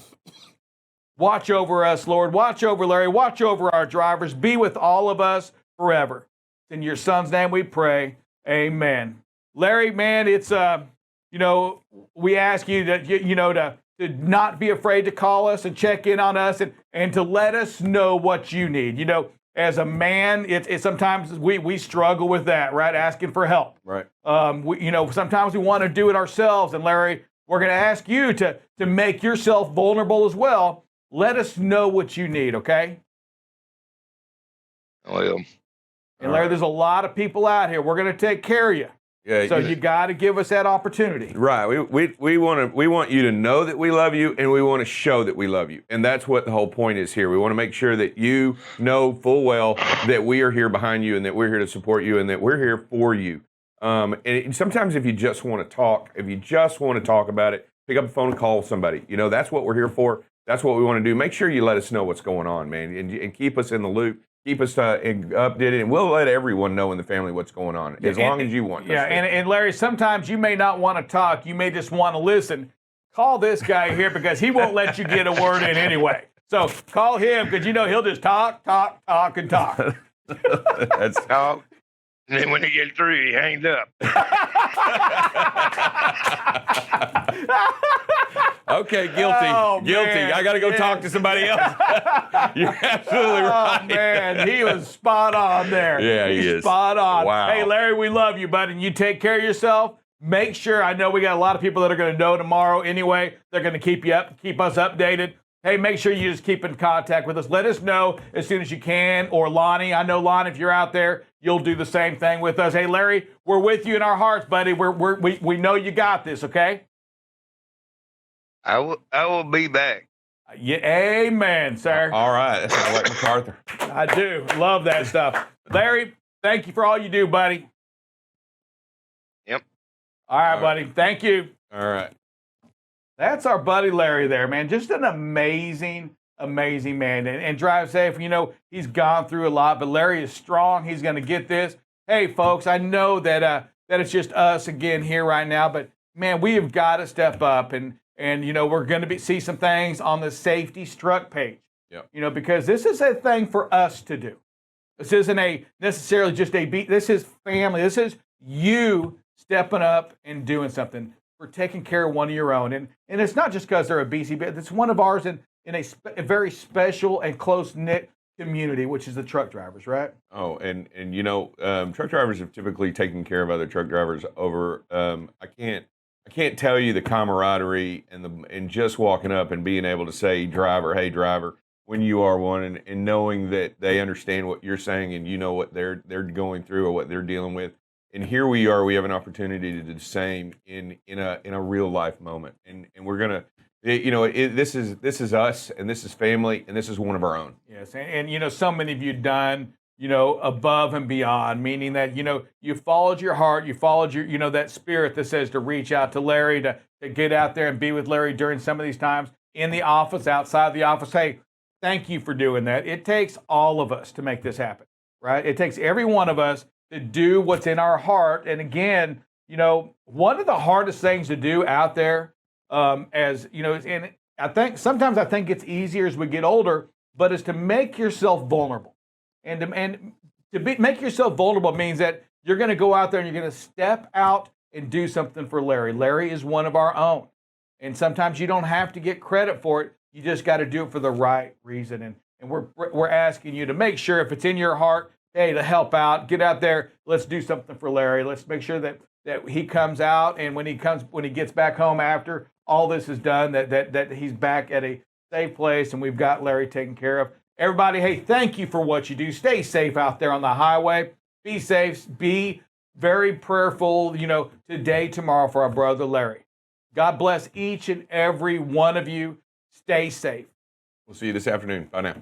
Watch over us, Lord. Watch over Larry. Watch over our drivers. Be with all of us forever. In your son's name we pray. Amen. Larry, man, it's, we ask you to not be afraid to call us and check in on us and to let us know what you need. As a man, it's sometimes we struggle with that, right? Asking for help. Right. Sometimes we want to do it ourselves. And Larry, we're going to ask you to make yourself vulnerable as well. Let us know what you need, okay? Well, and Larry, there's a lot of people out here. We're going to take care of you. Yeah, so you got to give us that opportunity. Right. We want you to know that we love you, and we want to show that we love you. And that's what the whole point is here. We want to make sure that you know full well that we are here behind you and that we're here to support you and that we're here for you. And sometimes if you just want to talk about it, pick up the phone and call somebody. That's what we're here for. That's what we want to do. Make sure you let us know what's going on, man, and keep us in the loop. Keep us updated, and we'll let everyone know in the family what's going on, as long as you want. Yeah, and Larry, sometimes you may not want to talk. You may just want to listen. Call this guy here because he won't let you get a word in anyway. So call him because he'll just talk, and talk. That's talk. And then when he gets through, he hangs up. Okay, guilty. Man. I got to go talk to somebody else. You're absolutely right. Oh, man, he was spot on there. Yeah, he is. Spot on. Wow. Hey, Larry, we love you, bud, and you take care of yourself. Make sure, I know we got a lot of people that are going to know tomorrow anyway. They're going to keep us updated. Hey, make sure you just keep in contact with us. Let us know as soon as you can. Or Lonnie, I know, Lonnie, if you're out there, you'll do the same thing with us. Hey, Larry, we're with you in our hearts, buddy. We know you got this, okay? I will be back. Yeah, amen, sir. All right. That sounds like MacArthur. I do. Love that stuff. Larry, thank you for all you do, buddy. Yep. All right, buddy. Thank you. All right. That's our buddy Larry there, man. Just an amazing man. And drive safe. He's gone through a lot, but Larry is strong. He's going to get this. Hey, folks, I know that it's just us again here right now, but, man, we have got to step up. And we're going to see some things on the Safety Struck page. Yep. Because this is a thing for us to do. This isn't necessarily just a beat. This is family. This is you stepping up and doing something. For taking care of one of your own. And it's not just because they're a BCB, it's one of ours in a very special and close-knit community, which is the truck drivers, right? Oh, and truck drivers have typically taken care of other truck drivers over, I can't tell you the camaraderie and just walking up and being able to say, driver, hey, driver, when you are one, and knowing that they understand what you're saying and you know what they're going through or what they're dealing with. And here we are. We have an opportunity to do the same in a real life moment, and we're gonna, this is us, and this is family, and this is one of our own. Yes, and so many of you done above and beyond, meaning that you followed your heart, you followed your that spirit that says to reach out to Larry, to get out there and be with Larry during some of these times in the office, outside the office. Hey, thank you for doing that. It takes all of us to make this happen, right? It takes every one of us to do what's in our heart. And again, one of the hardest things to do out there, and I think sometimes it's easier as we get older, but is to make yourself vulnerable. And make yourself vulnerable means that you're going to go out there and you're going to step out and do something for Larry. Larry is one of our own. And sometimes you don't have to get credit for it. You just got to do it for the right reason. And we're asking you to make sure, if it's in your heart, hey, to help out, get out there. Let's do something for Larry. Let's make sure that he comes out, and when he gets back home after all this is done, that he's back at a safe place, and we've got Larry taken care of. Everybody, hey, thank you for what you do. Stay safe out there on the highway. Be safe. Be very prayerful, today, tomorrow for our brother Larry. God bless each and every one of you. Stay safe. We'll see you this afternoon. Bye now.